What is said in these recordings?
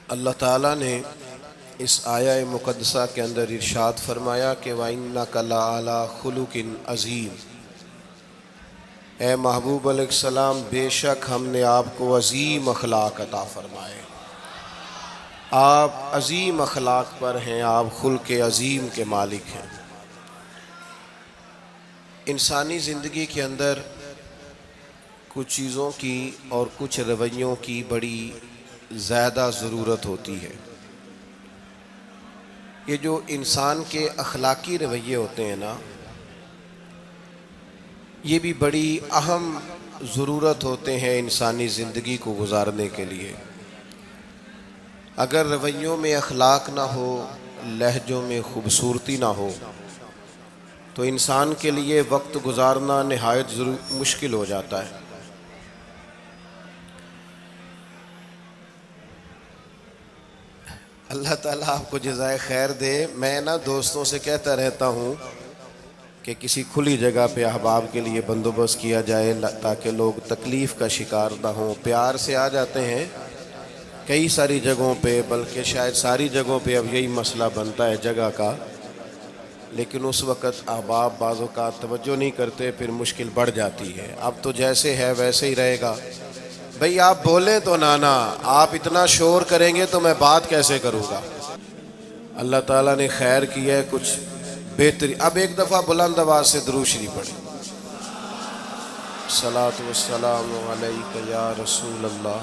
اللہ تعالیٰ نے اس آیہ مقدسہ کے اندر ارشاد فرمایا کہ وَإِنَّكَ لَعَلَىٰ خُلُقٍ عَظِيمٍ، اے محبوب علیہ السلام بے شک ہم نے آپ کو عظیم اخلاق عطا فرمائے۔ آپ عظیم اخلاق پر ہیں، آپ خلق عظیم کے مالک ہیں۔ انسانی زندگی کے اندر کچھ چیزوں کی اور کچھ رویوں کی بڑی زیادہ ضرورت ہوتی ہے۔ یہ جو انسان کے اخلاقی رویے ہوتے ہیں نا، یہ بھی بڑی اہم ضرورت ہوتے ہیں انسانی زندگی کو گزارنے کے لیے۔ اگر رویوں میں اخلاق نہ ہو، لہجوں میں خوبصورتی نہ ہو، تو انسان کے لیے وقت گزارنا نہایت مشکل ہو جاتا ہے۔ اللہ تعالیٰ آپ کو جزائے خیر دے۔ میں دوستوں سے کہتا رہتا ہوں کہ کسی کھلی جگہ پہ احباب کے لیے بندوبست کیا جائے تاکہ لوگ تکلیف کا شکار نہ ہوں۔ پیار سے آ جاتے ہیں کئی ساری جگہوں پہ، بلکہ شاید ساری جگہوں پہ اب یہی مسئلہ بنتا ہے جگہ کا، لیکن اس وقت احباب بعض اوقات توجہ نہیں کرتے، پھر مشکل بڑھ جاتی ہے۔ اب تو جیسے ہے ویسے ہی رہے گا۔ بھئی آپ بولیں تو نانا، آپ اتنا شور کریں گے تو میں بات کیسے کروں گا؟ اللہ تعالیٰ نے خیر کی ہے، کچھ بہتری۔ اب ایک دفعہ بلند آواز سے درود شریف پڑھیں۔ الصلاۃ والسلام علیک یا رسول اللہ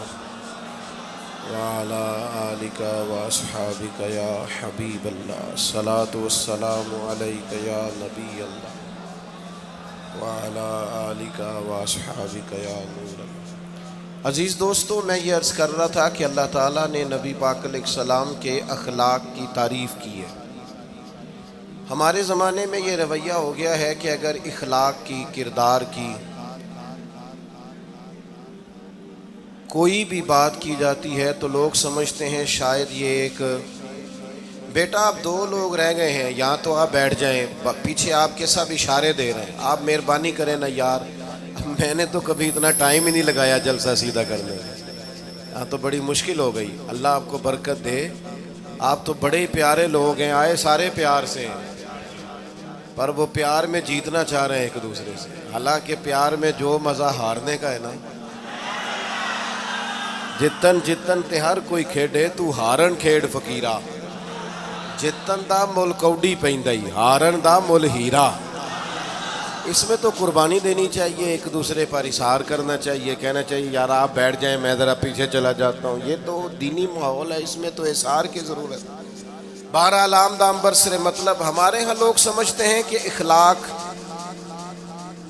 وعلی آلک واصحابک یا حبیب اللہ، الصلاۃ والسلام علیک یا نبی اللہ وعلی آلک واصحابک یا نور اللہ۔ عزیز دوستو، میں یہ عرض کر رہا تھا کہ اللہ تعالیٰ نے نبی پاک علیہ السلام کے اخلاق کی تعریف کی ہے۔ ہمارے زمانے میں یہ رویہ ہو گیا ہے کہ اگر اخلاق کی، کردار کی کوئی بھی بات کی جاتی ہے تو لوگ سمجھتے ہیں شاید یہ ایک بیٹا آپ دو لوگ رہ گئے ہیں، یہاں تو آپ بیٹھ جائیں، پیچھے آپ کے سب اشارے دے رہے ہیں، آپ مہربانی کریں نا یار۔ میں نے تو کبھی اتنا ٹائم ہی نہیں لگایا جلسہ سیدھا کرنے میں، ہاں تو بڑی مشکل ہو گئی۔ اللہ آپ کو برکت دے، آپ تو بڑے ہی پیارے لوگ ہیں، آئے سارے پیار سے ہیں، پر وہ پیار میں جیتنا چاہ رہے ہیں ایک دوسرے سے۔ حالانکہ پیار میں جو مزہ ہارنے کا ہے نا، جتن جتن تے ہر کوئی کھیڈے تو ہارن کھیڈ فقیرہ، جتن دا مل کوڈی پیندائی ہارن دا مل ہیرا۔ اس میں تو قربانی دینی چاہیے، ایک دوسرے پر اصرار کرنا چاہیے، کہنا چاہیے یار آپ بیٹھ جائیں میں ذرا پیچھے چلا جاتا ہوں۔ یہ تو دینی ماحول ہے، اس میں تو اصرار کی ضرورت ہے۔ بہرحال آمدام برسر مطلب، ہمارے ہاں لوگ سمجھتے ہیں کہ اخلاق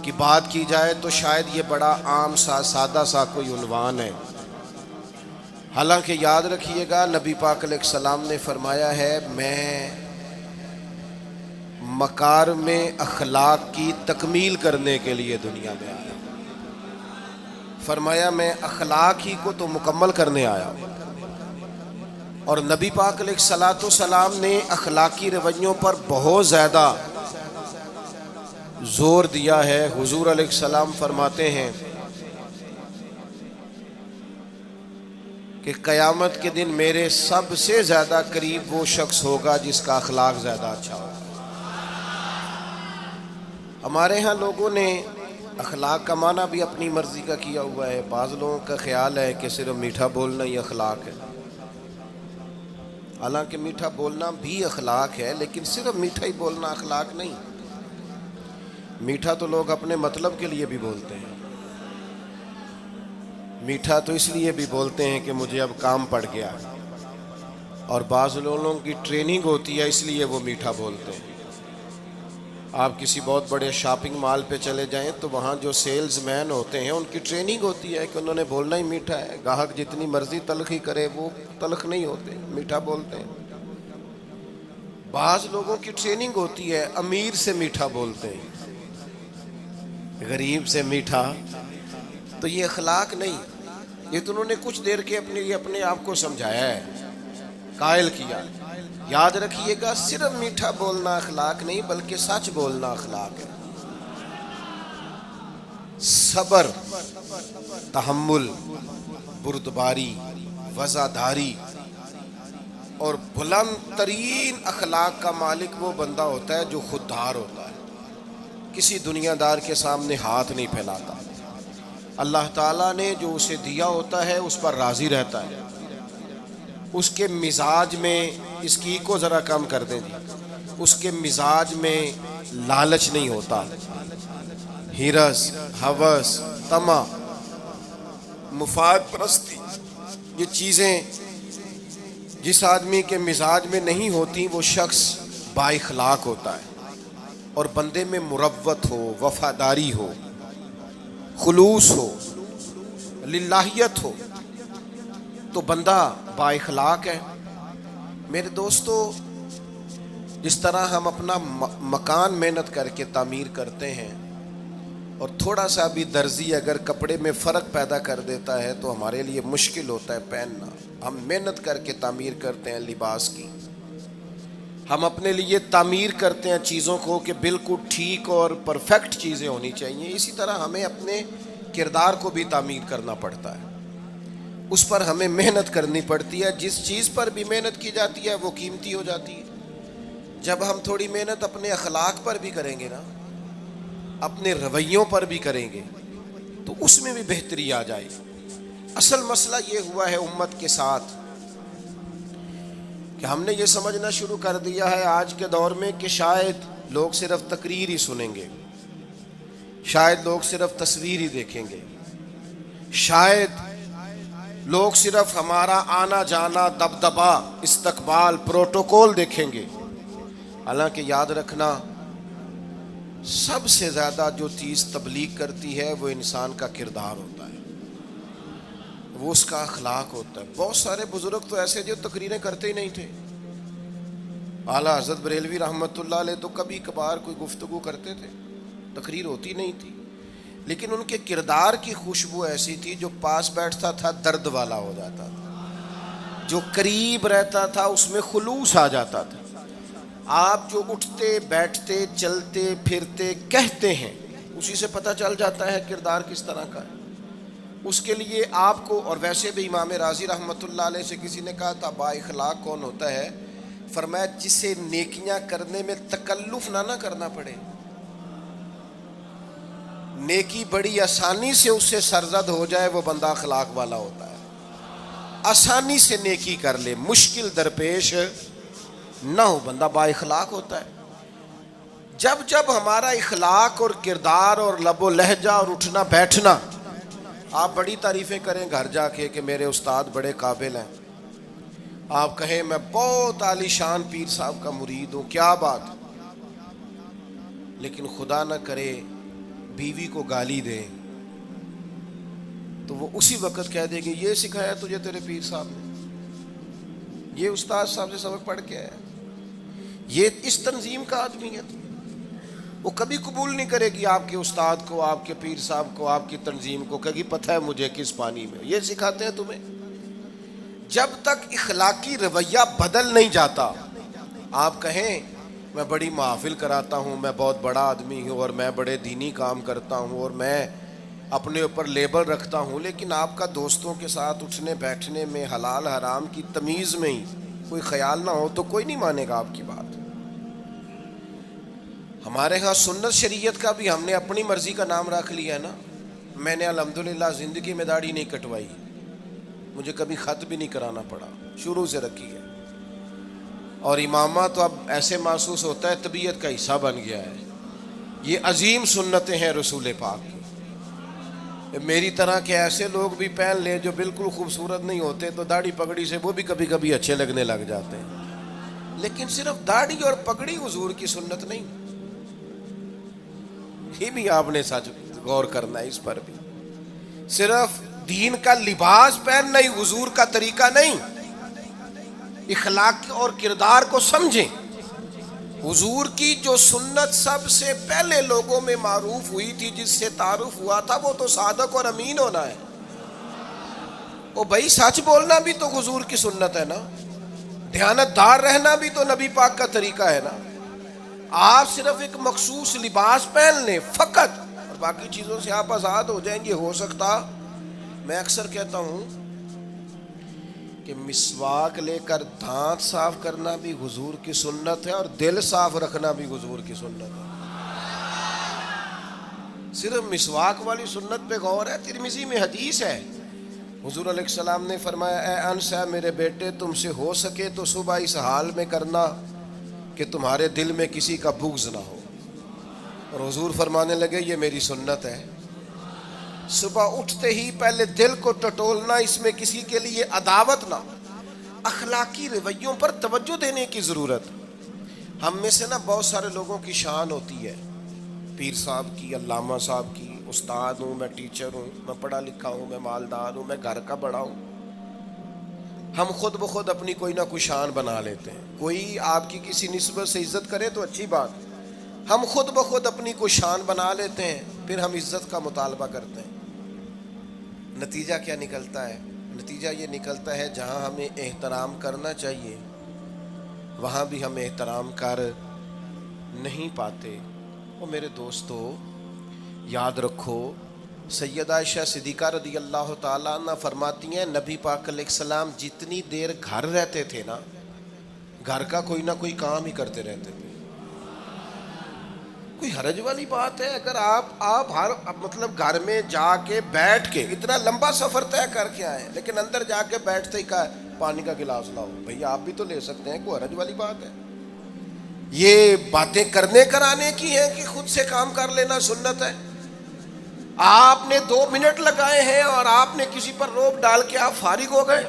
کی بات کی جائے تو شاید یہ بڑا عام سا سادہ سا کوئی عنوان ہے۔ حالانکہ یاد رکھیے گا نبی پاک علیہ السلام نے فرمایا ہے میں مکارم اخلاق کی تکمیل کرنے کے لیے دنیا میں آیا۔ فرمایا میں اخلاق ہی کو تو مکمل کرنے آیا۔ اور نبی پاک علیہ السلام نے اخلاقی رویوں پر بہت زیادہ زور دیا ہے۔ حضور علیہ السلام فرماتے ہیں کہ قیامت کے دن میرے سب سے زیادہ قریب وہ شخص ہوگا جس کا اخلاق زیادہ اچھا ہوگا۔ ہمارے ہاں لوگوں نے اخلاق کا معنی بھی اپنی مرضی کا کیا ہوا ہے۔ بعض لوگوں کا خیال ہے کہ صرف میٹھا بولنا ہی اخلاق ہے، حالانکہ میٹھا بولنا بھی اخلاق ہے، لیکن صرف میٹھا ہی بولنا اخلاق نہیں۔ میٹھا تو لوگ اپنے مطلب کے لیے بھی بولتے ہیں، میٹھا تو اس لیے بھی بولتے ہیں کہ مجھے اب کام پڑ گیا، اور بعض لوگوں کی ٹریننگ ہوتی ہے اس لیے وہ میٹھا بولتے ہیں۔ آپ کسی بہت بڑے شاپنگ مال پہ چلے جائیں تو وہاں جو سیلز مین ہوتے ہیں ان کی ٹریننگ ہوتی ہے کہ انہوں نے بولنا ہی میٹھا ہے، گاہک جتنی مرضی تلخی کرے وہ تلخ نہیں ہوتے، میٹھا بولتے ہیں۔ بعض لوگوں کی ٹریننگ ہوتی ہے امیر سے میٹھا بولتے ہیں، غریب سے میٹھا، تو یہ اخلاق نہیں، یہ تو انہوں نے کچھ دیر کے اپنے آپ کو سمجھایا ہے، قائل کیا۔ یاد رکھیے گا صرف میٹھا بولنا اخلاق نہیں بلکہ سچ بولنا اخلاق ہے۔ صبر، تحمل، بردباری، وفاداری، اور بلند ترین اخلاق کا مالک وہ بندہ ہوتا ہے جو خوددار ہوتا ہے، کسی دنیا دار کے سامنے ہاتھ نہیں پھیلاتا، اللہ تعالیٰ نے جو اسے دیا ہوتا ہے اس پر راضی رہتا ہے، اس کے مزاج میں، اس کی کو ذرا کم کر دیں جی، اس کے مزاج میں لالچ نہیں ہوتا، ہرس، ہوس، طمع، مفاد پرستی، یہ چیزیں جس آدمی کے مزاج میں نہیں ہوتی وہ شخص با اخلاق ہوتا ہے، اور بندے میں مروت ہو، وفاداری ہو، خلوص ہو، للہیت ہو تو بندہ با اخلاق ہے۔ میرے دوستو، جس طرح ہم اپنا مکان محنت کر کے تعمیر کرتے ہیں، اور تھوڑا سا بھی درزی اگر کپڑے میں فرق پیدا کر دیتا ہے تو ہمارے لیے مشکل ہوتا ہے پہننا، ہم محنت کر کے تعمیر کرتے ہیں لباس کی، ہم اپنے لیے تعمیر کرتے ہیں چیزوں کو کہ بالکل ٹھیک اور پرفیکٹ چیزیں ہونی چاہیے، اسی طرح ہمیں اپنے کردار کو بھی تعمیر کرنا پڑتا ہے، اس پر ہمیں محنت کرنی پڑتی ہے، جس چیز پر بھی محنت کی جاتی ہے وہ قیمتی ہو جاتی ہے۔ جب ہم تھوڑی محنت اپنے اخلاق پر بھی کریں گے نا، اپنے رویوں پر بھی کریں گے تو اس میں بھی بہتری آ جائے گی۔ اصل مسئلہ یہ ہوا ہے امت کے ساتھ کہ ہم نے یہ سمجھنا شروع کر دیا ہے آج کے دور میں کہ شاید لوگ صرف تقریر ہی سنیں گے، شاید لوگ صرف تصویر ہی دیکھیں گے، شاید لوگ صرف ہمارا آنا جانا، دبدبا، استقبال، پروٹوکول دیکھیں گے۔ حالانکہ یاد رکھنا، سب سے زیادہ جو چیز تبلیغ کرتی ہے وہ انسان کا کردار ہوتا ہے، وہ اس کا اخلاق ہوتا ہے۔ بہت سارے بزرگ تو ایسے جو تقریریں کرتے ہی نہیں تھے، اعلیٰ حضرت بریلوی رحمۃ اللہ علیہ تو کبھی کبھار کوئی گفتگو کرتے تھے، تقریر ہوتی نہیں تھی، لیکن ان کے کردار کی خوشبو ایسی تھی جو پاس بیٹھتا تھا درد والا ہو جاتا تھا، جو قریب رہتا تھا اس میں خلوص آ جاتا تھا۔ آپ جو اٹھتے بیٹھتے چلتے پھرتے کہتے ہیں اسی سے پتہ چل جاتا ہے کردار کس طرح کا ہے۔ اس کے لیے آپ کو، اور ویسے بھی امام راضی رحمۃ اللہ علیہ سے کسی نے کہا تھا با اخلاق کون ہوتا ہے؟ فرمایا جسے نیکیاں کرنے میں تکلف نہ کرنا پڑے، نیکی بڑی آسانی سے اس سے سرزد ہو جائے، وہ بندہ اخلاق والا ہوتا ہے، آسانی سے نیکی کر لے، مشکل درپیش نہ ہو، بندہ با اخلاق ہوتا ہے۔ جب جب ہمارا اخلاق اور کردار اور لب و لہجہ اور اٹھنا بیٹھنا، آپ بڑی تعریفیں کریں گھر جا کے کہ میرے استاد بڑے قابل ہیں، آپ کہیں میں بہت عالی شان پیر صاحب کا مرید ہوں، کیا بات، لیکن خدا نہ کرے بیوی کو گالی دے تو وہ اسی وقت کہہ دے گی یہ سکھایا تجھے تیرے پیر صاحب نے، یہ استاد صاحب سے سبق پڑھ کے آیا، یہ اس تنظیم کا آدمی ہے۔ وہ کبھی قبول نہیں کرے گی آپ کے استاد کو، آپ کے پیر صاحب کو، آپ کی تنظیم کو، کہے گی پتہ ہے مجھے کس پانی میں یہ سکھاتے ہیں تمہیں۔ جب تک اخلاقی رویہ بدل نہیں جاتا، آپ کہیں میں بڑی محافل کراتا ہوں، میں بہت بڑا آدمی ہوں اور میں بڑے دینی کام کرتا ہوں اور میں اپنے اوپر لیبل رکھتا ہوں، لیکن آپ کا دوستوں کے ساتھ اٹھنے بیٹھنے میں حلال حرام کی تمیز میں ہی کوئی خیال نہ ہو تو کوئی نہیں مانے گا آپ کی بات۔ ہمارے ہاں سنت شریعت کا بھی ہم نے اپنی مرضی کا نام رکھ لیا ہے نا۔ میں نے الحمدللہ زندگی میں داڑھی نہیں کٹوائی، مجھے کبھی خط بھی نہیں کرانا پڑا، شروع سے رکھی ہے، اور امامہ تو اب ایسے محسوس ہوتا ہے طبیعت کا حصہ بن گیا ہے۔ یہ عظیم سنتیں ہیں رسول پاک کی۔ میری طرح کے ایسے لوگ بھی پہن لیں جو بالکل خوبصورت نہیں ہوتے تو داڑھی پگڑی سے وہ بھی کبھی کبھی اچھے لگنے لگ جاتے ہیں، لیکن صرف داڑھی اور پگڑی حضور کی سنت نہیں، یہ بھی آپ نے سچ غور کرنا ہے اس پر بھی۔ صرف دین کا لباس پہننا ہی حضور کا طریقہ نہیں، اخلاق اور کردار کو سمجھیں۔ حضور کی جو سنت سب سے پہلے لوگوں میں معروف ہوئی تھی، جس سے تعارف ہوا تھا، وہ تو صادق اور امین ہونا ہے۔ او بھائی سچ بولنا بھی تو حضور کی سنت ہے نا، دیانتدار رہنا بھی تو نبی پاک کا طریقہ ہے نا۔ آپ صرف ایک مخصوص لباس پہن لیں فقط اور باقی چیزوں سے آپ آزاد ہو جائیں گے۔ ہو سکتا، میں اکثر کہتا ہوں کہ مسواک لے کر دانت صاف کرنا بھی حضور کی سنت ہے اور دل صاف رکھنا بھی حضور کی سنت ہے. صرف مسواک والی سنت پہ غور ہے. ترمذی میں حدیث ہے، حضور علیہ السلام نے فرمایا اے انس ہے میرے بیٹے، تم سے ہو سکے تو صبح اس حال میں کرنا کہ تمہارے دل میں کسی کا بغض نہ ہو. اور حضور فرمانے لگے یہ میری سنت ہے. صبح اٹھتے ہی پہلے دل کو ٹٹولنا، اس میں کسی کے لیے عداوت نہ. اخلاقی رویوں پر توجہ دینے کی ضرورت. ہم میں سے نا بہت سارے لوگوں کی شان ہوتی ہے، پیر صاحب کی، علامہ صاحب کی، استاد ہوں، میں ٹیچر ہوں، میں پڑھا لکھا ہوں، میں مالدار ہوں، میں گھر کا بڑا ہوں. ہم خود بخود اپنی کوئی نہ کوئی شان بنا لیتے ہیں. کوئی آپ کی کسی نسبت سے عزت کرے تو اچھی بات، ہم خود بخود اپنی کوئی شان بنا لیتے ہیں، پھر ہم عزت کا مطالبہ کرتے ہیں. نتیجہ کیا نکلتا ہے؟ نتیجہ یہ نکلتا ہے جہاں ہمیں احترام کرنا چاہیے وہاں بھی ہم احترام کر نہیں پاتے. اور میرے دوستو یاد رکھو، سیدہ عائشہ صدیقہ رضی اللہ تعالیٰ عنہ فرماتی ہیں نبی پاک علیہ السلام جتنی دیر گھر رہتے تھے نا، گھر کا کوئی نہ کوئی کام ہی کرتے رہتے تھے. کوئی حرج والی بات ہے اگر آپ ہر مطلب گھر میں جا کے بیٹھ کے اتنا لمبا سفر طے کر کے آئے لیکن اندر جا کے بیٹھتے ہی کہا پانی کا گلاس لاؤ. بھئی آپ بھی تو لے سکتے ہیں، کوئی حرج والی بات ہے؟ یہ باتیں کرنے کرانے کی ہیں کہ خود سے کام کر لینا سنت ہے؟ آپ نے 2 منٹ لگائے ہیں اور آپ نے کسی پر روب ڈال کے آپ فارغ ہو گئے.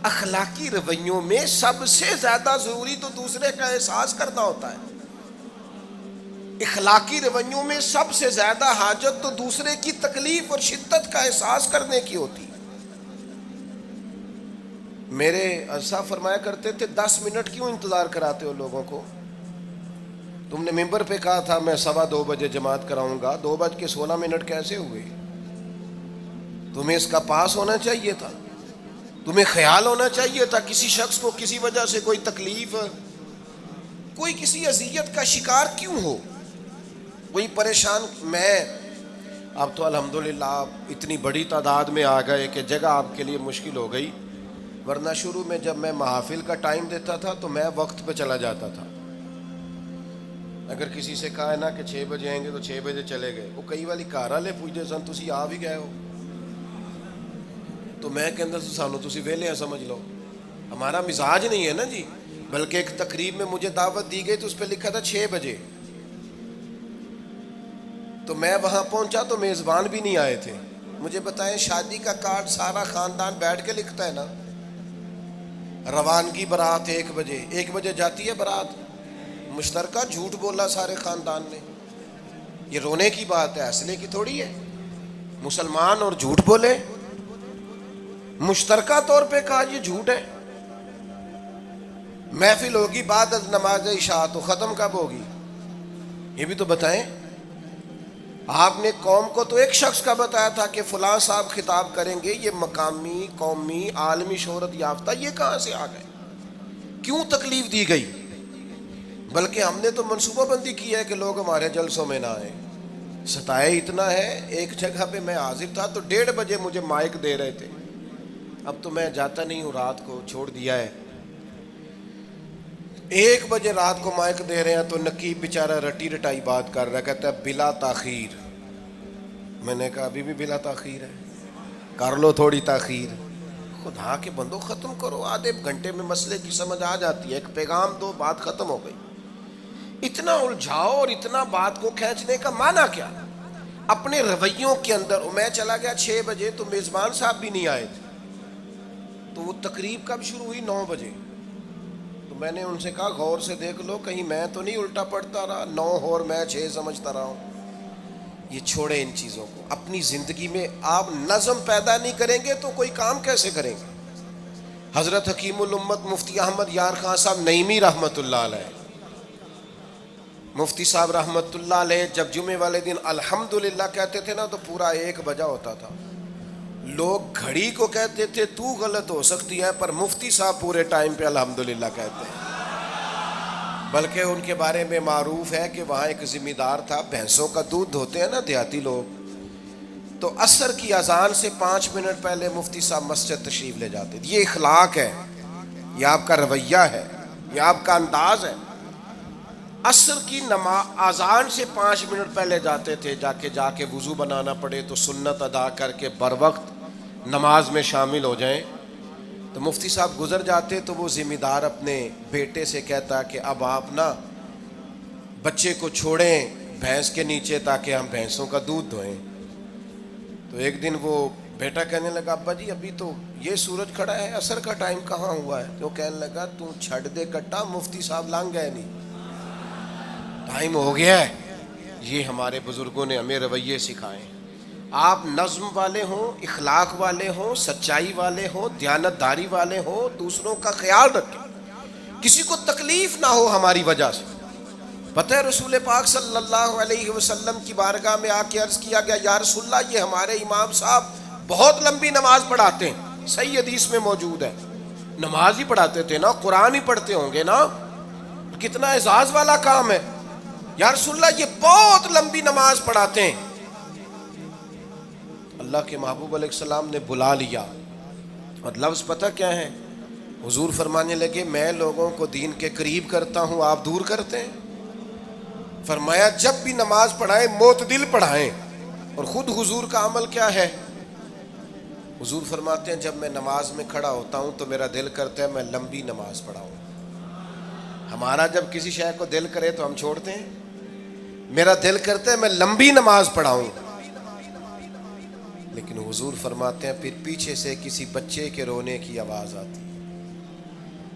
اخلاقی رویوں میں سب سے زیادہ ضروری تو دوسرے کا احساس کرنا ہوتا ہے. اخلاقی رویوں میں سب سے زیادہ حاجت تو دوسرے کی تکلیف اور شدت کا احساس کرنے کی ہوتی. میرے اسا فرمایا کرتے تھے 10 منٹ کیوں انتظار کراتے ہو لوگوں کو؟ تم نے ممبر پہ کہا تھا میں 2:15 بجے جماعت کراؤں گا، 2:16 کیسے ہوئے؟ تمہیں اس کا پاس ہونا چاہیے تھا، تمہیں خیال ہونا چاہیے تھا کسی شخص کو کسی وجہ سے کوئی تکلیف، کوئی کسی اذیت کا شکار کیوں ہو، کوئی پریشان. میں اب تو الحمدللہ آپ اتنی بڑی تعداد میں آ گئے کہ جگہ آپ کے لیے مشکل ہو گئی، ورنہ شروع میں جب میں محافل کا ٹائم دیتا تھا تو میں وقت پہ چلا جاتا تھا. اگر کسی سے کہا ہے نا کہ 6 بجے آئیں گے تو 6 بجے چلے گئے. وہ کئی والی گھر والے پوچھتے سن تسی آ بھی گئے ہو، تو میں کہتا سانو تسی ویلے ہیں سمجھ لو. ہمارا مزاج نہیں ہے نا جی. بلکہ ایک تقریب میں مجھے دعوت دی گئی تو اس پہ لکھا تھا 6 بجے، تو میں وہاں پہنچا تو میزبان بھی نہیں آئے تھے. مجھے بتائیں شادی کا کارڈ سارا خاندان بیٹھ کے لکھتا ہے نا، روانگی برات 1 بجے، 1 بجے جاتی ہے برات. مشترکہ جھوٹ بولا سارے خاندان نے. یہ رونے کی بات ہے، ہنسنے کی تھوڑی ہے. مسلمان اور جھوٹ بولے، مشترکہ طور پہ کہا یہ جھوٹ ہے. محفل ہوگی بعد از نماز عشاء، تو ختم کب ہوگی یہ بھی تو بتائیں. آپ نے قوم کو تو ایک شخص کا بتایا تھا کہ فلاں صاحب خطاب کریں گے، یہ مقامی، قومی، عالمی شہرت یافتہ، یہ کہاں سے آ گئے؟ کیوں تکلیف دی گئی؟ بلکہ ہم نے تو منصوبہ بندی کی ہے کہ لوگ ہمارے جلسوں میں نہ آئیں. ستائے اتنا ہے، ایک جگہ پہ میں حاضر تھا تو 1:30 بجے مجھے مائک دے رہے تھے. اب تو میں جاتا نہیں ہوں، رات کو چھوڑ دیا ہے. 1 بجے رات کو مائک دے رہے ہیں تو نقیب بیچارہ رٹی رٹائی بات کر رہا ہے، کہتا ہے بلا تاخیر. میں نے کہا ابھی بھی بلا تاخیر ہے، کر لو تھوڑی تاخیر. خدا کے بندو ختم کرو، آدھے گھنٹے میں مسئلے کی سمجھ آ جاتی ہے. ایک پیغام دو، بات ختم ہو گئی. اتنا الجھاؤ اور اتنا بات کو کھینچنے کا معنی کیا؟ اپنے رویوں کے اندر. میں چلا گیا 6 بجے تو میزبان صاحب بھی نہیں آئے تھے، تو وہ تقریب کب شروع ہوئی؟ 9 بجے. تو میں نے ان سے کہا غور سے دیکھ لو کہیں میں تو نہیں الٹا پڑتا رہا، 9 اور میں 6 سمجھتا رہا ہوں. یہ چھوڑے ان چیزوں کو. اپنی زندگی میں آپ نظم پیدا نہیں کریں گے تو کوئی کام کیسے کریں گے؟ حضرت حکیم الامت مفتی احمد یار خان صاحب نعیمی رحمۃ اللہ علیہ، مفتی صاحب رحمۃ اللہ علیہ جب جمعے والے دن الحمدللہ کہتے تھے نا تو پورا 1 بجا ہوتا تھا. لوگ گھڑی کو کہتے تھے تو غلط ہو سکتی ہے، پر مفتی صاحب پورے ٹائم پہ الحمدللہ کہتے ہیں. بلکہ ان کے بارے میں معروف ہے کہ وہاں ایک ذمہ دار تھا، بھینسوں کا دودھ دھوتے ہیں نا دیہاتی لوگ، تو عصر کی اذان سے 5 منٹ پہلے مفتی صاحب مسجد تشریف لے جاتے. یہ اخلاق ہے، یہ آپ کا رویہ ہے، یہ آپ کا انداز ہے. عصر کی اذان سے 5 منٹ پہلے جاتے تھے. جا کے وضو بنانا پڑے تو سنت ادا کر کے بر وقت نماز میں شامل ہو جائیں. تو مفتی صاحب گزر جاتے تو وہ ذمہ دار اپنے بیٹے سے کہتا کہ اب آپ نا بچے کو چھوڑیں بھینس کے نیچے تاکہ ہم بھینسوں کا دودھ دھوئیں. تو ایک دن وہ بیٹا کہنے لگا ابا جی ابھی تو یہ سورج کھڑا ہے، عصر کا ٹائم کہاں ہوا ہے؟ تو کہنے لگا تو چھڑ دے کٹا، مفتی صاحب لانگ گئے نہیں، ٹائم ہو گیا ہے. یہ ہمارے بزرگوں نے ہمیں رویے سکھائے. آپ نظم والے ہوں، اخلاق والے ہوں، سچائی والے ہوں، دیانت داری والے ہوں، دوسروں کا خیال رکھیں، کسی کو تکلیف نہ ہو ہماری وجہ سے. پتہ ہے رسول پاک صلی اللہ علیہ وسلم کی بارگاہ میں آ کے عرض کیا گیا یا رسول اللہ یہ ہمارے امام صاحب بہت لمبی نماز پڑھاتے ہیں. صحیح حدیث میں موجود ہے، نماز ہی پڑھاتے تھے نا، قرآن ہی پڑھتے ہوں گے نا، کتنا اعزاز والا کام ہے. یا رسول اللہ یہ بہت لمبی نماز پڑھاتے ہیں. اللہ کے محبوب علیہ السلام نے بلا لیا اور لفظ پتہ کیا ہے؟ حضور فرمانے لگے میں لوگوں کو دین کے قریب کرتا ہوں، آپ دور کرتے ہیں. فرمایا جب بھی نماز پڑھائیں معتدل پڑھائیں. اور خود حضور کا عمل کیا ہے؟ حضور فرماتے ہیں جب میں نماز میں کھڑا ہوتا ہوں تو میرا دل کرتا ہے میں لمبی نماز پڑھاؤں. ہمارا جب کسی شے کو دل کرے تو ہم چھوڑتے ہیں، میرا دل کرتا ہے میں لمبی نماز پڑھاؤں. لیکن حضور فرماتے ہیں پھر پیچھے سے کسی بچے کے رونے کی آواز آتی،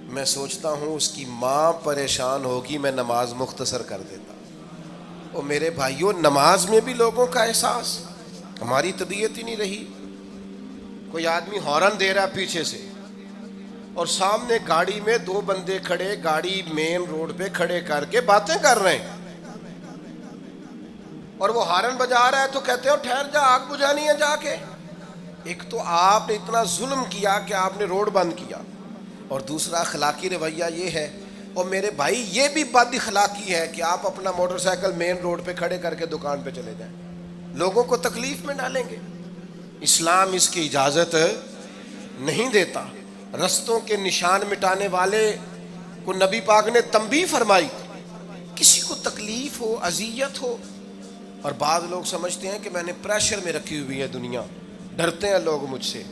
میں سوچتا ہوں اس کی ماں پریشان ہوگی، میں نماز مختصر کر دیتا. اور میرے بھائیوں نماز میں بھی لوگوں کا احساس، ہماری طبیعت ہی نہیں رہی. کوئی آدمی ہارن دے رہا پیچھے سے اور سامنے گاڑی میں 2 بندے کھڑے، گاڑی مین روڈ پہ کھڑے کر کے باتیں کر رہے ہیں، اور وہ ہارن بجا رہا ہے تو کہتے ہو ٹھہر جا آگ بجھانی ہے جا کے. ایک تو آپ نے اتنا ظلم کیا کہ آپ نے روڈ بند کیا، اور دوسرا اخلاقی رویہ یہ ہے. اور میرے بھائی یہ بھی بد اخلاقی ہے کہ آپ اپنا موٹر سائیکل مین روڈ پہ کھڑے کر کے دکان پہ چلے جائیں، لوگوں کو تکلیف میں ڈالیں گے. اسلام اس کی اجازت نہیں دیتا. رستوں کے نشان مٹانے والے کو نبی پاک نے تنبیہ فرمائی. کسی کو تکلیف ہو، اذیت ہو، اور بعض لوگ سمجھتے ہیں کہ میں نے پریشر میں رکھی ہوئی ہے دنیا، ڈرتے ہیں لوگ مجھ سے.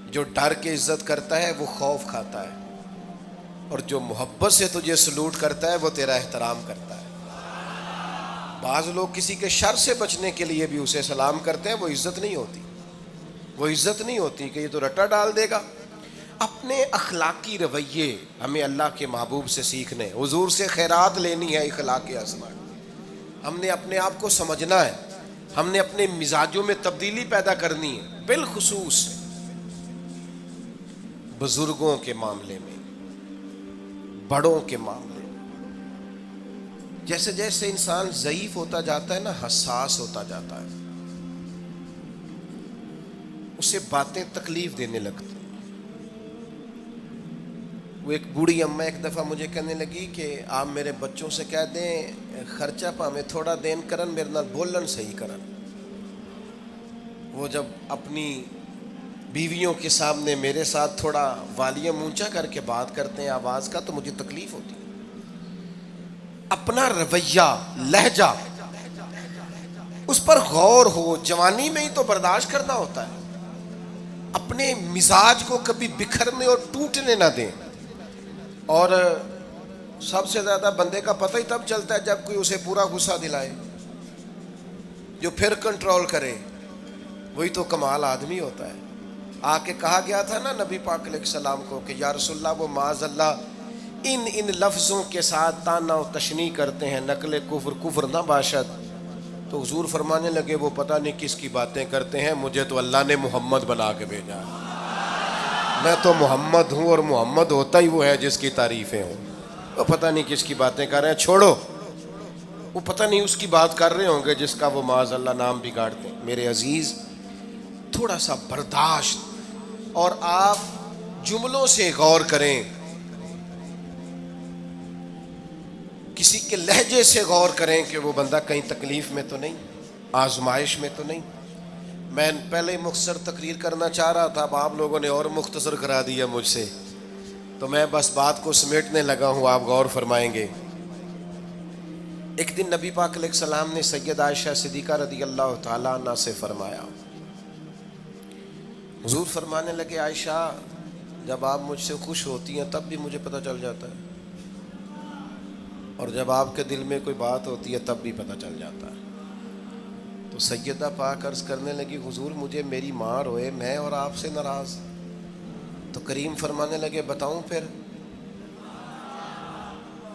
جو ڈر کے عزت کرتا ہے وہ خوف کھاتا ہے، اور جو محبت سے تجھے سلوٹ کرتا ہے وہ تیرا احترام کرتا ہے. بعض لوگ کسی کے شر سے بچنے کے لیے بھی اسے سلام کرتے ہیں، وہ عزت نہیں ہوتی، وہ عزت نہیں ہوتی کہ یہ تو رٹا ڈال دے گا. اپنے اخلاقی رویے ہمیں اللہ کے محبوب سے سیکھنے، حضور سے خیرات لینی ہے. اخلاق اسماء ہم نے اپنے آپ کو سمجھنا ہے، ہم نے اپنے مزاجوں میں تبدیلی پیدا کرنی ہے، بالخصوص بزرگوں کے معاملے میں، بڑوں کے معاملے میں. جیسے جیسے انسان ضعیف ہوتا جاتا ہے نا، حساس ہوتا جاتا ہے، اسے باتیں تکلیف دینے لگتی. وہ ایک بوڑھی اماں ایک دفعہ مجھے کہنے لگی کہ آپ میرے بچوں سے کہہ دیں خرچہ پامیں تھوڑا دین کرن، میرے نال بولن صحیح کرن. وہ جب اپنی بیویوں کے سامنے میرے ساتھ تھوڑا والیوم اونچا کر کے بات کرتے ہیں آواز کا تو مجھے تکلیف ہوتی. اپنا رویہ، لہجہ، اس پر غور ہو. جوانی میں ہی تو برداشت کرنا ہوتا ہے. اپنے مزاج کو کبھی بکھرنے اور ٹوٹنے نہ دیں. اور سب سے زیادہ بندے کا پتہ ہی تب چلتا ہے جب کوئی اسے پورا غصہ دلائے، جو پھر کنٹرول کرے، وہی تو کمال آدمی ہوتا ہے. آ کے کہا گیا تھا نا نبی پاک علیہ السلام کو کہ یا رسول اللہ وہ معاذ اللہ ان لفظوں کے ساتھ تانا و تشنیع کرتے ہیں، نقل کفر نہ باشد. تو حضور فرمانے لگے وہ پتہ نہیں کس کی باتیں کرتے ہیں، مجھے تو اللہ نے محمد بنا کے بھیجا، میں تو محمد ہوں، اور محمد ہوتا ہی وہ ہے جس کی تعریفیں ہوں. وہ پتہ نہیں کس کی باتیں کر رہے ہیں، چھوڑو. وہ پتہ نہیں اس کی بات کر رہے ہوں گے جس کا وہ معاذ اللہ نام بگاڑتے ہیں. میرے عزیز تھوڑا سا برداشت، اور آپ جملوں سے غور کریں، کسی کے لہجے سے غور کریں کہ وہ بندہ کہیں تکلیف میں تو نہیں، آزمائش میں تو نہیں. میں پہلے ہی مختصر تقریر کرنا چاہ رہا تھا، اب آپ لوگوں نے اور مختصر کرا دیا مجھ سے، تو میں بس بات کو سمیٹنے لگا ہوں، آپ غور فرمائیں گے۔ ایک دن نبی پاک علیہ السلام نے سید عائشہ صدیقہ رضی اللہ تعالیٰ عنہ سے فرمایا، حضور فرمانے لگے عائشہ جب آپ مجھ سے خوش ہوتی ہیں تب بھی مجھے پتہ چل جاتا ہے، اور جب آپ کے دل میں کوئی بات ہوتی ہے تب بھی پتہ چل جاتا ہے۔ تو سیدہ پاک عرض کرنے لگی حضور مجھے میری ماں روئے میں اور آپ سے ناراض، تو کریم فرمانے لگے بتاؤں پھر؟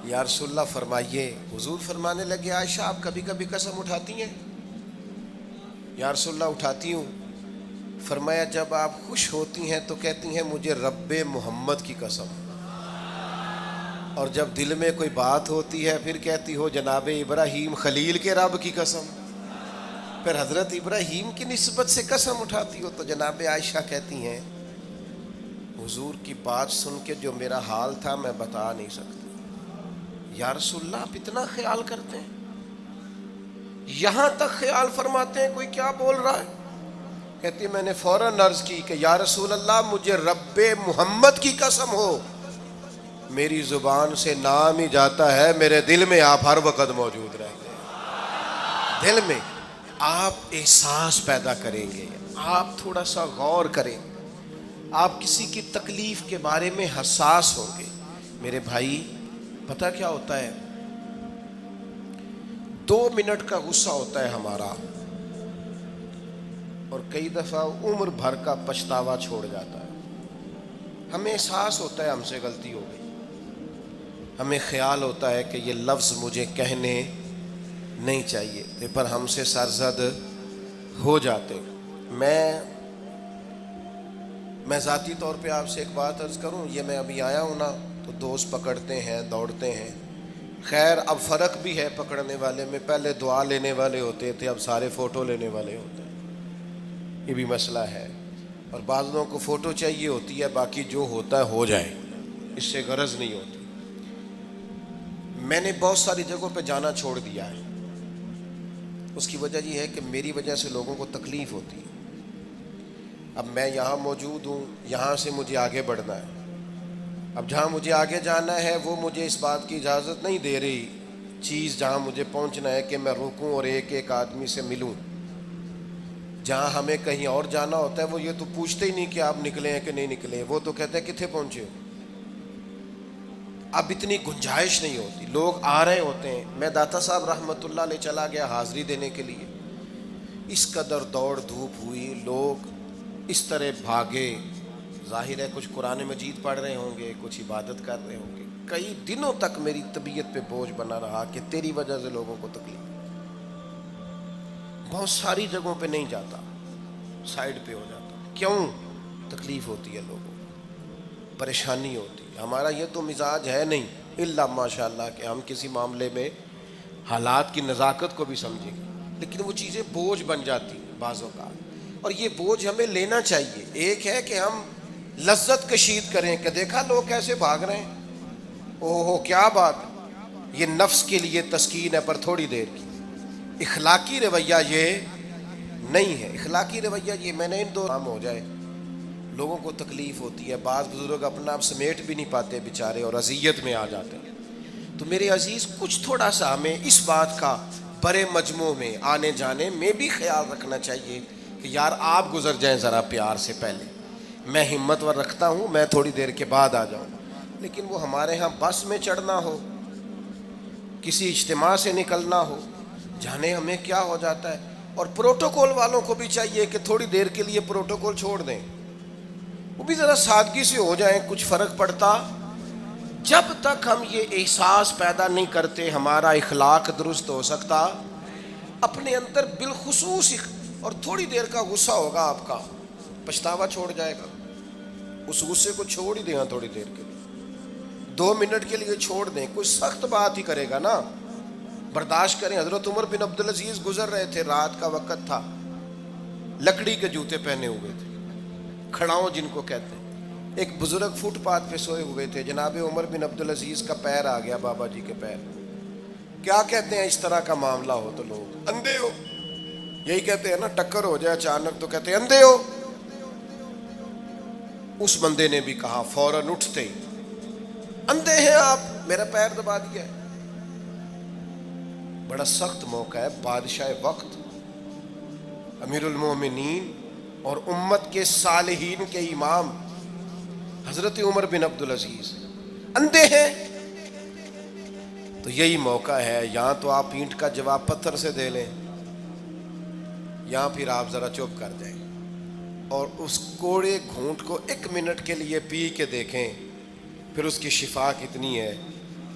یا رسول اللہ فرمائیے۔ حضور فرمانے لگے عائشہ آپ کبھی کبھی قسم اٹھاتی ہیں؟ یا رسول اللہ اٹھاتی ہوں۔ فرمایا جب آپ خوش ہوتی ہیں تو کہتی ہیں مجھے رب محمد کی قسم، اور جب دل میں کوئی بات ہوتی ہے پھر کہتی ہو جناب ابراہیم خلیل کے رب کی قسم، پھر حضرت ابراہیم کی نسبت سے قسم اٹھاتی ہو۔ تو جناب عائشہ کہتی ہیں حضور کی بات سن کے جو میرا حال تھا میں بتا نہیں سکتی۔ یا رسول اللہ آپ اتنا خیال کرتے ہیں، یہاں تک خیال فرماتے ہیں کوئی کیا بول رہا ہے؟ کہتی میں نے فوراً عرض کی کہ یا رسول اللہ مجھے رب محمد کی قسم ہو، میری زبان سے نام ہی جاتا ہے، میرے دل میں آپ ہر وقت موجود رہتے ہیں۔ دل میں آپ احساس پیدا کریں گے، آپ تھوڑا سا غور کریں، آپ کسی کی تکلیف کے بارے میں حساس ہوں گے۔ میرے بھائی پتہ کیا ہوتا ہے، 2 منٹ کا غصہ ہوتا ہے ہمارا، اور کئی دفعہ عمر بھر کا پچھتاوا چھوڑ جاتا ہے۔ ہمیں احساس ہوتا ہے ہم سے غلطی ہو گئی، ہمیں خیال ہوتا ہے کہ یہ لفظ مجھے کہنے نہیں چاہیے تھے، پر ہم سے سرزد ہو جاتے۔ میں ذاتی طور پہ آپ سے ایک بات عرض کروں، یہ میں ابھی آیا ہوں نا تو دوست پکڑتے ہیں دوڑتے ہیں، خیر اب فرق بھی ہے پکڑنے والے میں، پہلے دعا لینے والے ہوتے تھے اب سارے فوٹو لینے والے ہوتے ہیں، یہ بھی مسئلہ ہے۔ اور بعض لوگوں کو فوٹو چاہیے ہوتی ہے، باقی جو ہوتا ہے ہو جائے، اس سے غرض نہیں ہوتی۔ میں نے بہت ساری جگہوں پہ جانا چھوڑ دیا ہے، اس کی وجہ یہ ہے کہ میری وجہ سے لوگوں کو تکلیف ہوتی ہے۔ اب میں یہاں موجود ہوں، یہاں سے مجھے آگے بڑھنا ہے، اب جہاں مجھے آگے جانا ہے وہ مجھے اس بات کی اجازت نہیں دے رہی چیز جہاں مجھے پہنچنا ہے کہ میں رکوں اور ایک ایک آدمی سے ملوں۔ جہاں ہمیں کہیں اور جانا ہوتا ہے وہ یہ تو پوچھتے ہی نہیں کہ آپ نکلے ہیں کہ نہیں نکلے، وہ تو کہتے ہیں کتنے پہنچے ہو۔ اب اتنی گنجائش نہیں ہوتی، لوگ آ رہے ہوتے ہیں۔ میں داتا صاحب رحمۃ اللہ علیہ چلا گیا حاضری دینے کے لیے، اس قدر دوڑ دھوپ ہوئی، لوگ اس طرح بھاگے، ظاہر ہے کچھ قرآن مجید پڑھ رہے ہوں گے، کچھ عبادت کر رہے ہوں گے۔ کئی دنوں تک میری طبیعت پہ بوجھ بنا رہا کہ تیری وجہ سے لوگوں کو تکلیف۔ بہت ساری جگہوں پہ نہیں جاتا، سائیڈ پہ ہو جاتا۔ کیوں؟ تکلیف ہوتی ہے لوگوں کو، پریشانی ہوتی ہے۔ ہمارا یہ تو مزاج ہے نہیں الا ماشاء اللہ کہ ہم کسی معاملے میں حالات کی نزاکت کو بھی سمجھیں گے، لیکن وہ چیزیں بوجھ بن جاتی ہیں بعض اوقات، اور یہ بوجھ ہمیں لینا چاہیے۔ ایک ہے کہ ہم لذت کشید کریں کہ دیکھا لوگ کیسے بھاگ رہے ہیں، اوہ کیا بات، یہ نفس کے لیے تسکین ہے پر تھوڑی دیر کی۔ اخلاقی رویہ یہ نہیں ہے، اخلاقی رویہ یہ میں نے ان دو کام ہو جائے، لوگوں کو تکلیف ہوتی ہے، بعض بزرگ اپنا آپ سمیٹ بھی نہیں پاتے بیچارے اور اذیت میں آ جاتے ہیں۔ تو میرے عزیز کچھ تھوڑا سا ہمیں اس بات کا بڑے مجموع میں آنے جانے میں بھی خیال رکھنا چاہیے کہ یار آپ گزر جائیں ذرا پیار سے، پہلے میں ہمت ور رکھتا ہوں، میں تھوڑی دیر کے بعد آ جاؤں۔ لیکن وہ ہمارے ہاں بس میں چڑھنا ہو، کسی اجتماع سے نکلنا ہو، جانے ہمیں کیا ہو جاتا ہے۔ اور پروٹوکول والوں کو بھی چاہیے کہ تھوڑی دیر کے لیے پروٹوکول چھوڑ دیں، وہ بھی ذرا سادگی سے ہو جائیں، کچھ فرق پڑتا۔ جب تک ہم یہ احساس پیدا نہیں کرتے ہمارا اخلاق درست ہو سکتا، اپنے اندر بالخصوص اور تھوڑی دیر کا غصہ ہوگا آپ کا، پچھتاوا چھوڑ جائے گا، اس غصے کو چھوڑ ہی دیں تھوڑی دیر کے لیے، 2 منٹ کے لیے چھوڑ دیں، کوئی سخت بات ہی کرے گا نا برداشت کریں۔ حضرت عمر بن عبدالعزیز گزر رہے تھے، رات کا وقت تھا، لکڑی کے جوتے پہنے ہوئے تھے، کھڑاؤں جن کو کہتے ہیں۔ ایک بزرگ فٹ پاتھ پہ سوئے ہوئے تھے، جناب عمر بن عبدالعزیز کا پیر آ گیا، بابا جی کے پیر۔ کیا کہتے ہیں اس طرح کا معاملہ ہو تو لوگ اندھے ہو، یہی کہتے ہیں نا، ٹکر ہو جائے اچانک تو کہتے ہیں اندھے ہو. اس بندے نے بھی کہا فوراً اٹھتے ہی، اندھے ہیں آپ، میرا پیر دبا دیا ہے. بڑا سخت موقع ہے. بادشاہ وقت، امیر المومنین اور امت کے صالحین کے امام حضرت عمر بن عبدالعزیز اندھے ہیں. تو یہی موقع ہے، یہاں تو آپ اینٹ کا جواب پتھر سے دے لیں، یہاں پھر آپ ذرا چپ کر جائیں اور اس کوڑے گھونٹ کو 1 منٹ کے لیے پی کے دیکھیں، پھر اس کی شفا کتنی ہے.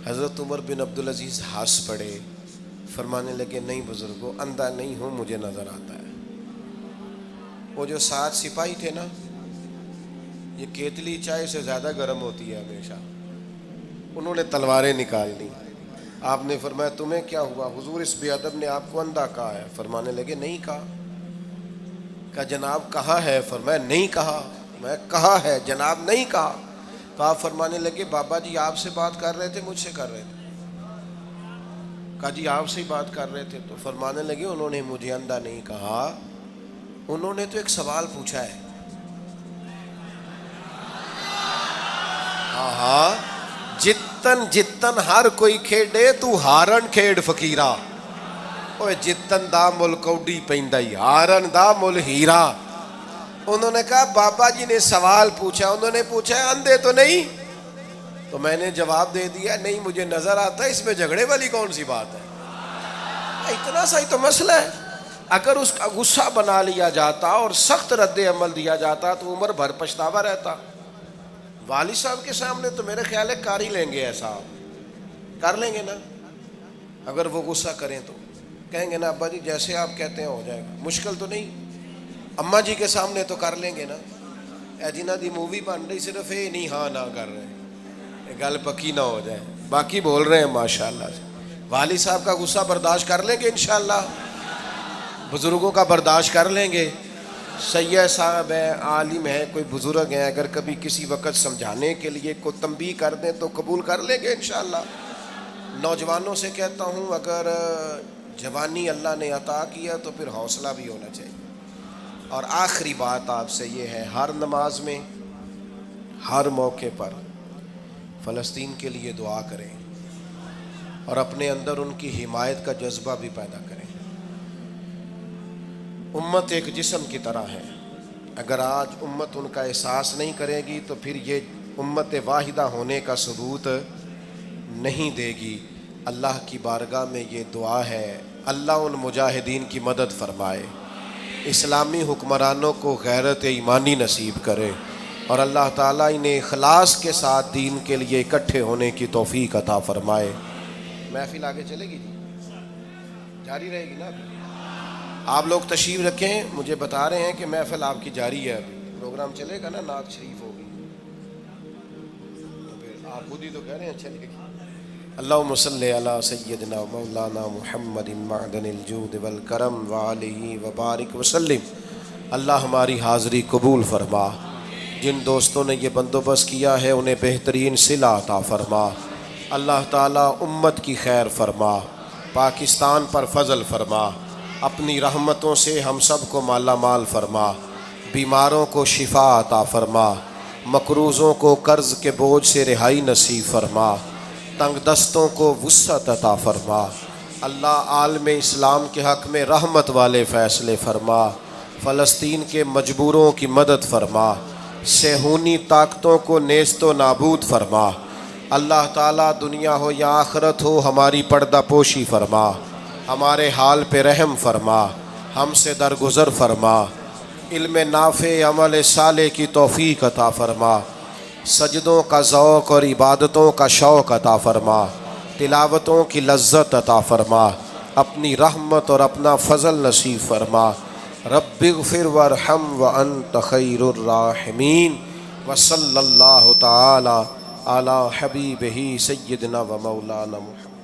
حضرت عمر بن عبدالعزیز ہنس پڑے، فرمانے لگے نہیں بزرگوں، اندھا نہیں ہوں، مجھے نظر آتا ہے. وہ جو 7 سپاہی تھے نا، یہ کیتلی چائے سے زیادہ گرم ہوتی ہے ہمیشہ. انہوں نے تلواریں نکال لی. آپ نے فرمایا تمہیں کیا ہوا؟ حضور اس بے ادب نے آپ کو اندھا کہا ہے. فرمانے لگے نہیں کہا. کہا جناب کہا ہے؟ فرمایا نہیں کہا. میں کہا ہے جناب نہیں کہا. تو آپ فرمانے لگے بابا جی آپ سے بات کر رہے تھے مجھ سے کر رہے تھے؟ کہا جی آپ سے ہی بات کر رہے تھے. تو فرمانے لگے انہوں نے مجھے اندھا نہیں کہا، انہوں نے تو ایک سوال پوچھا ہے. ہاں، جتن جتن ہر کوئی کھیڈے تو ہارن کھیڈ فقیرا. اوے جتن دا مل کوڈی پیندا ہارن دا مل ہیرا. انہوں نے کہا بابا جی نے سوال پوچھا، انہوں نے پوچھا ہے اندھے تو نہیں؟ تو میں نے جواب دے دیا نہیں مجھے نظر آتا ہے. اس میں جھگڑے والی کون سی بات ہے؟ اتنا سا ہی تو مسئلہ ہے. اگر اس کا غصہ بنا لیا جاتا اور سخت رد عمل دیا جاتا تو عمر بھر پچھتاوا رہتا. والد صاحب کے سامنے تو میرے خیال ہے کر ہی لیں گے، ایسا کر لیں گے نا. اگر وہ غصہ کریں تو کہیں گے نا ابا جی جیسے آپ کہتے ہیں ہو جائے گا، مشکل تو نہیں. اماں جی کے سامنے تو کر لیں گے نا. اے جنہ دی مووی بن رہی صرف یہ نہیں ہاں نہ کر رہے، گل پکی نہ ہو جائے، باقی بول رہے ہیں ماشاءاللہ سے. والد صاحب کا غصہ برداشت کر لیں گے انشاءاللہ، بزرگوں کا برداشت کر لیں گے. سید صاحب ہیں، عالم ہیں، کوئی بزرگ ہیں، اگر کبھی کسی وقت سمجھانے کے لیے کو تنبیہ کر دیں تو قبول کر لیں گے انشاءاللہ. نوجوانوں سے کہتا ہوں اگر جوانی اللہ نے عطا کیا تو پھر حوصلہ بھی ہونا چاہیے. اور آخری بات آپ سے یہ ہے، ہر نماز میں ہر موقع پر فلسطین کے لیے دعا کریں اور اپنے اندر ان کی حمایت کا جذبہ بھی پیدا کریں. امت ایک جسم کی طرح ہے، اگر آج امت ان کا احساس نہیں کرے گی تو پھر یہ امت واحدہ ہونے کا ثبوت نہیں دے گی. اللہ کی بارگاہ میں یہ دعا ہے، اللہ ان مجاہدین کی مدد فرمائے، اسلامی حکمرانوں کو غیرت ایمانی نصیب کرے، اور اللہ تعالیٰ انہیں اخلاص کے ساتھ دین کے لیے اکٹھے ہونے کی توفیق عطا فرمائے. محفل آگے چلے گی جی، جاری رہے گی نا. آپ لوگ تشریف رکھیں، مجھے بتا رہے ہیں کہ محفل آپ کی جاری ہے، ابھی پروگرام چلے گا نا، نعت شریف ہوگی تو پھر آپ خود ہی تو کہہ رہے ہیں چلے گی. اللہم صلی علی سیدنا مولانا محمد معدن الجود والکرم وآلہ وبارک وسلم. اللہ ہماری حاضری قبول فرما. جن دوستوں نے یہ بندوبست کیا ہے انہیں بہترین صلہ عطا فرما. اللہ تعالیٰ امت کی خیر فرما، پاکستان پر فضل فرما، اپنی رحمتوں سے ہم سب کو مالا مال فرما، بیماروں کو شفا عطا فرما، مقروضوں کو قرض کے بوجھ سے رہائی نصیب فرما، تنگ دستوں کو وسعت عطا فرما. اللہ عالم اسلام کے حق میں رحمت والے فیصلے فرما، فلسطین کے مجبوروں کی مدد فرما، صہیونی طاقتوں کو نیست و نابود فرما. اللہ تعالیٰ دنیا ہو یا آخرت ہو ہماری پردہ پوشی فرما، ہمارے حال پہ رحم فرما، ہم سے درگزر فرما، علم نافع عمل صالح کی توفیق عطا فرما، سجدوں کا ذوق اور عبادتوں کا شوق عطا فرما، تلاوتوں کی لذت عطا فرما، اپنی رحمت اور اپنا فضل نصیب فرما. رب اغفر وارحم وانت خیر الراحمین. وصلی اللہ تعالی علی حبیبہ سیدنا و مولانا محمد.